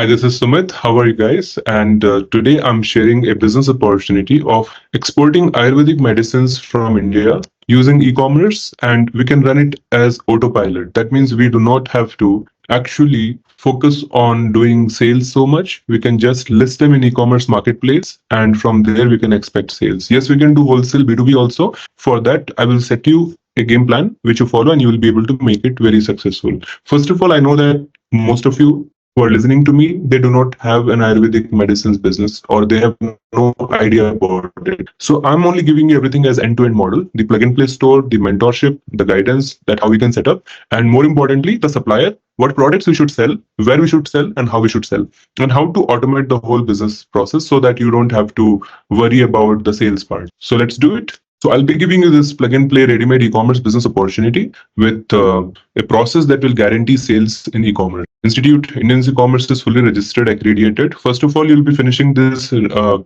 Hi, this is Sumit. How are you guys? And today I'm sharing a business opportunity of exporting Ayurvedic medicines from India using e-commerce, and we can run it as autopilot. That means we do not have to actually focus on doing sales so much. We can just list them in e-commerce marketplace, and from there we can expect sales. Yes, we can do wholesale B2B also. For that, I will set you a game plan which you follow, and you will be able to make it very successful. First of all, I know that most of you who are listening to me, they do not have an Ayurvedic medicines business or they have no idea about it. So I'm only giving you everything as end-to-end model, the plug and play store, the mentorship, the guidance, that how we can set up, and more importantly, the supplier, what products we should sell, where we should sell, and how we should sell, and how to automate the whole business process so that you don't have to worry about the sales part. So let's do it. So I'll be giving you this plug and play ready-made e-commerce business opportunity with a process that will guarantee sales in e-commerce. Institute Indian e-commerce is fully registered, accredited. First of all, you'll be finishing this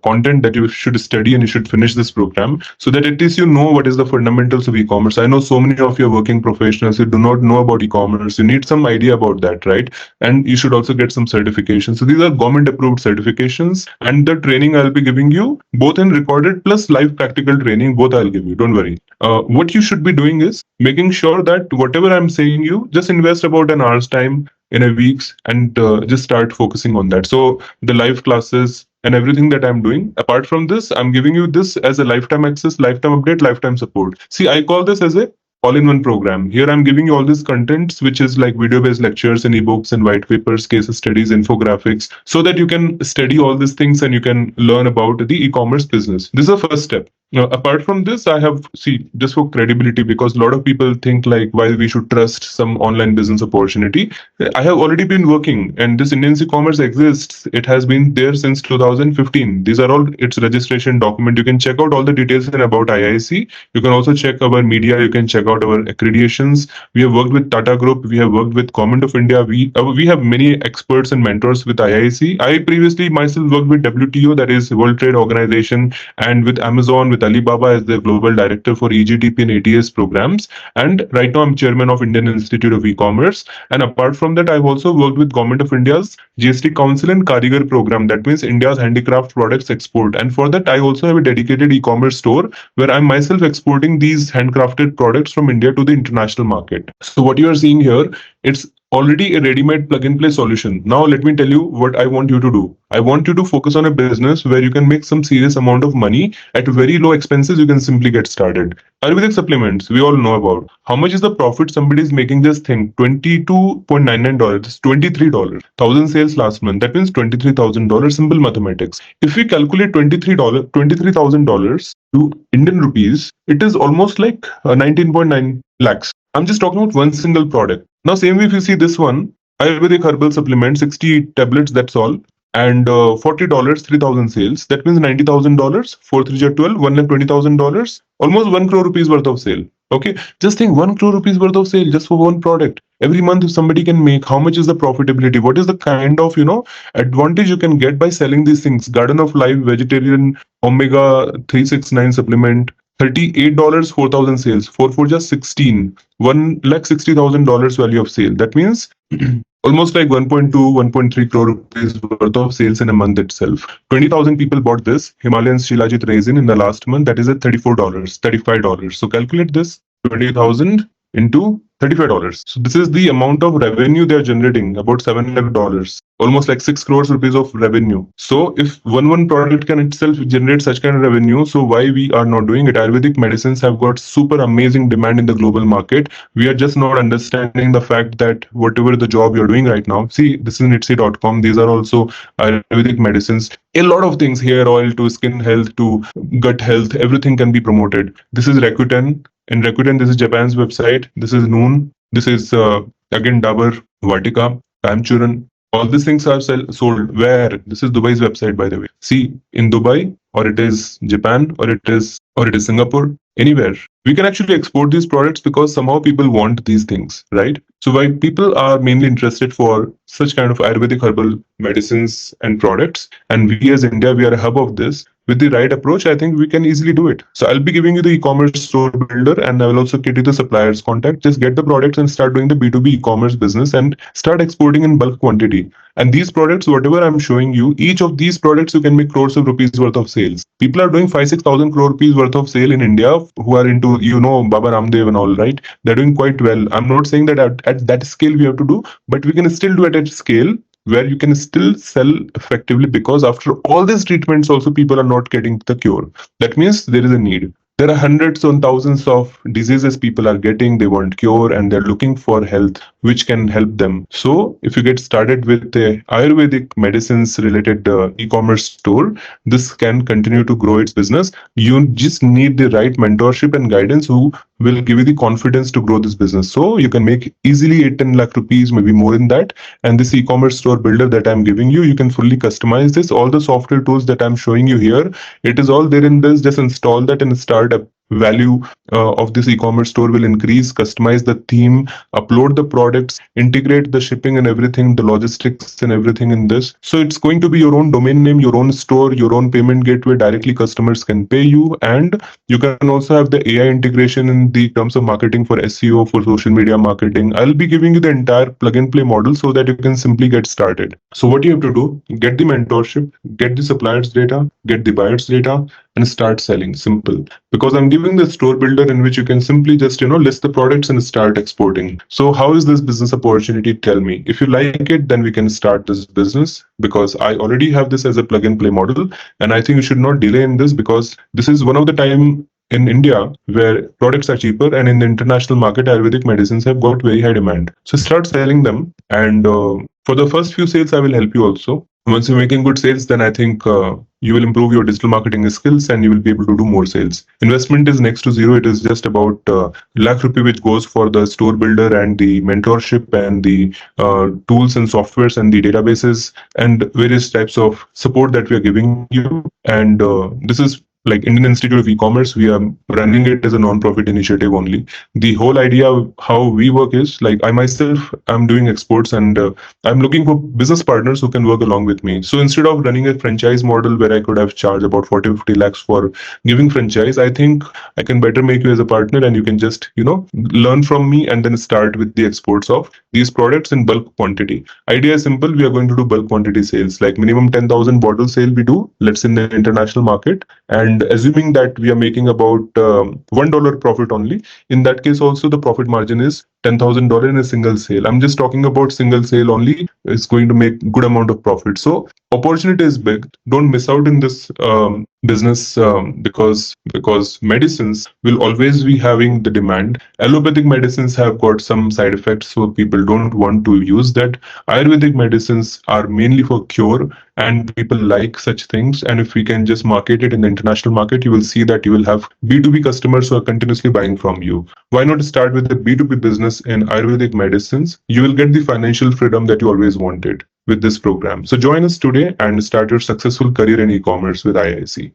content that you should study and you should finish this program so that at least you know what is the fundamentals of e-commerce. I know so many of you are working professionals who do not know about e-commerce. You need some idea about that, right? And you should also get some certifications. So these are government approved certifications, and the training I'll be giving you both in recorded plus live practical training, both I'll give you. Don't worry. What you should be doing is making sure that whatever I'm saying you, just invest about an hour's time in a weeks and just start focusing on that. So the live classes and everything that I'm doing, apart from this, I'm giving you this as a lifetime access, lifetime update, lifetime support. See, I call this as a all-in-one program. Here I'm giving you all these contents, which is like video-based lectures and ebooks and white papers, case studies, infographics, so that you can study all these things and you can learn about the e-commerce business. This is the first step. Now, apart from this, I have, see, just for credibility, because a lot of people think like why we should trust some online business opportunity. I have already been working, and this Indian e-commerce exists. It has been there since 2015. These are all its registration document. You can check out all the details in about IIC. You can also check our media. You can check out our accreditations. We have worked with Tata Group. We have worked with Government of India. We have many experts and mentors with IIC. I previously myself worked with WTO, that is World Trade Organization, and with Amazon, with Alibaba as the global director for EGTP and ATS programs. And right now I'm chairman of Indian Institute of E-commerce. And apart from that, I've also worked with Government of India's GST Council and Karigar program. That means India's handicraft products export. And for that, I also have a dedicated e-commerce store where I'm myself exporting these handcrafted products from India to the international market. So what you are seeing here, it's already a ready-made plug-and-play solution. Now let me tell you what I want you to do. I want you to focus on a business where you can make some serious amount of money at very low expenses. You can simply get started. Ayurvedic supplements, we all know about. How much is the profit somebody is making this thing? $22.99, $23. 1,000 sales last month. That means $23,000. Simple mathematics. If we calculate $23,000 to Indian rupees, it is almost like 19.9 lakhs. I'm just talking about one single product. Now, same way if you see this one, Ayurvedic herbal supplement, 60 tablets, that's all. And $40, 3,000 sales. That means $90,000, 4 3 12, $120,000, almost 1 crore rupees worth of sale. Okay, just think 1 crore rupees worth of sale just for one product. Every month, if somebody can make, how much is the profitability? What is the kind of, advantage you can get by selling these things? Garden of Life, vegetarian, omega 369 supplement, $38, 4,000 sales, 4 just 16, $1,60,000 value of sale. That means almost like 1.2, 1.3 crore rupees worth of sales in a month itself. 20,000 people bought this Himalayan Shilajit resin in the last month. That is at $34, $35. So calculate this 20,000 into $35. So this is the amount of revenue they are generating, about $7 lakh, almost like 6 crores rupees of revenue. So if one product can itself generate such kind of revenue, so why we are not doing it? Ayurvedic medicines have got super amazing demand in the global market. We are just not understanding the fact that whatever the job you're doing right now, see, this is nitsi.com. These are also Ayurvedic medicines. A lot of things, hair oil to skin health to gut health, everything can be promoted. This is Rakuten. In Rakuten, this is Japan's website. This is Noon. This is again Dabur, Vatika, Ramchuran. All these things are sold. Where? This is Dubai's website, by the way. See, in Dubai, or it is Japan, or it is Singapore, anywhere, we can actually export these products because somehow people want these things, right? So why people are mainly interested for such kind of Ayurvedic herbal medicines and products, and we as India, we are a hub of this. with the right approach, I think we can easily do it. So I'll be giving you the e-commerce store builder, and I will also get you the suppliers contact. Just get the products and start doing the B2B e-commerce business and start exporting in bulk quantity. And these products, whatever I'm showing you, each of these products you can make crores of rupees worth of sales. People are doing 5-6 thousand crore rupees worth of sale in India who are into, Baba Ramdev and all, right? They're doing quite well. I'm not saying that at that scale we have to do, but we can still do it at scale where you can still sell effectively, because after all these treatments also people are not getting the cure. That means there is a need. There are hundreds and thousands of diseases people are getting, they want cure and they're looking for health which can help them. So if you get started with the Ayurvedic medicines related e-commerce store, this can continue to grow its business. You just need the right mentorship and guidance who will give you the confidence to grow this business. So you can make easily 8-10 lakh rupees, maybe more than that. And this e-commerce store builder that I'm giving you, you can fully customize this. All the software tools that I'm showing you here, it is all there in this. Just install that and start up. Value of this e-commerce store will increase. Customize the theme, upload the products, integrate the shipping and everything, the logistics and everything in this. So it's going to be your own domain name, your own store, your own payment gateway. Directly customers can pay you, and you can also have the AI integration in the terms of marketing for SEO, for social media marketing. I'll be giving you the entire plug and play model so that you can simply get started. So what you have to do, get the mentorship, get the suppliers data, get the buyers data, and start selling. Simple. Because I'm giving the store builder in which you can simply just list the products and start exporting. So how is this business opportunity? Tell me. If you like it, then we can start this business, because I already have this as a plug and play model, and I think you should not delay in this, because this is one of the time in India where products are cheaper, and in the international market Ayurvedic medicines have got very high demand. So start selling them, and for the first few sales I will help you also. Once you're making good sales, then I think you will improve your digital marketing skills and you will be able to do more sales. Investment is next to zero. It is just about lakh rupee which goes for the store builder and the mentorship and the tools and softwares and the databases and various types of support that we are giving you. And this is like Indian Institute of E-commerce. We are running it as a non-profit initiative only. The whole idea of how we work is, like, I myself, I'm doing exports, and I'm looking for business partners who can work along with me. So instead of running a franchise model where I could have charged about 40-50 lakhs for giving franchise, I think I can better make you as a partner, and you can just, learn from me and then start with the exports of these products in bulk quantity. Idea is simple. We are going to do bulk quantity sales, like minimum 10,000 bottle sale we do, let's in the international market. And assuming that we are making about $1 profit only, in that case also the profit margin is $10,000 in a single sale. I'm just talking about single sale only. It's going to make good amount of profit. So opportunity is big. Don't miss out in this business, because medicines will always be having the demand. Allopathic medicines have got some side effects, so people don't want to use that. Ayurvedic medicines are mainly for cure, and people like such things. And if we can just market it in the international market, you will see that you will have B2B customers who are continuously buying from you. Why not start with the B2B business in Ayurvedic medicines? You will get the financial freedom that you always wanted with this program. So join us today and start your successful career in e-commerce with IIC.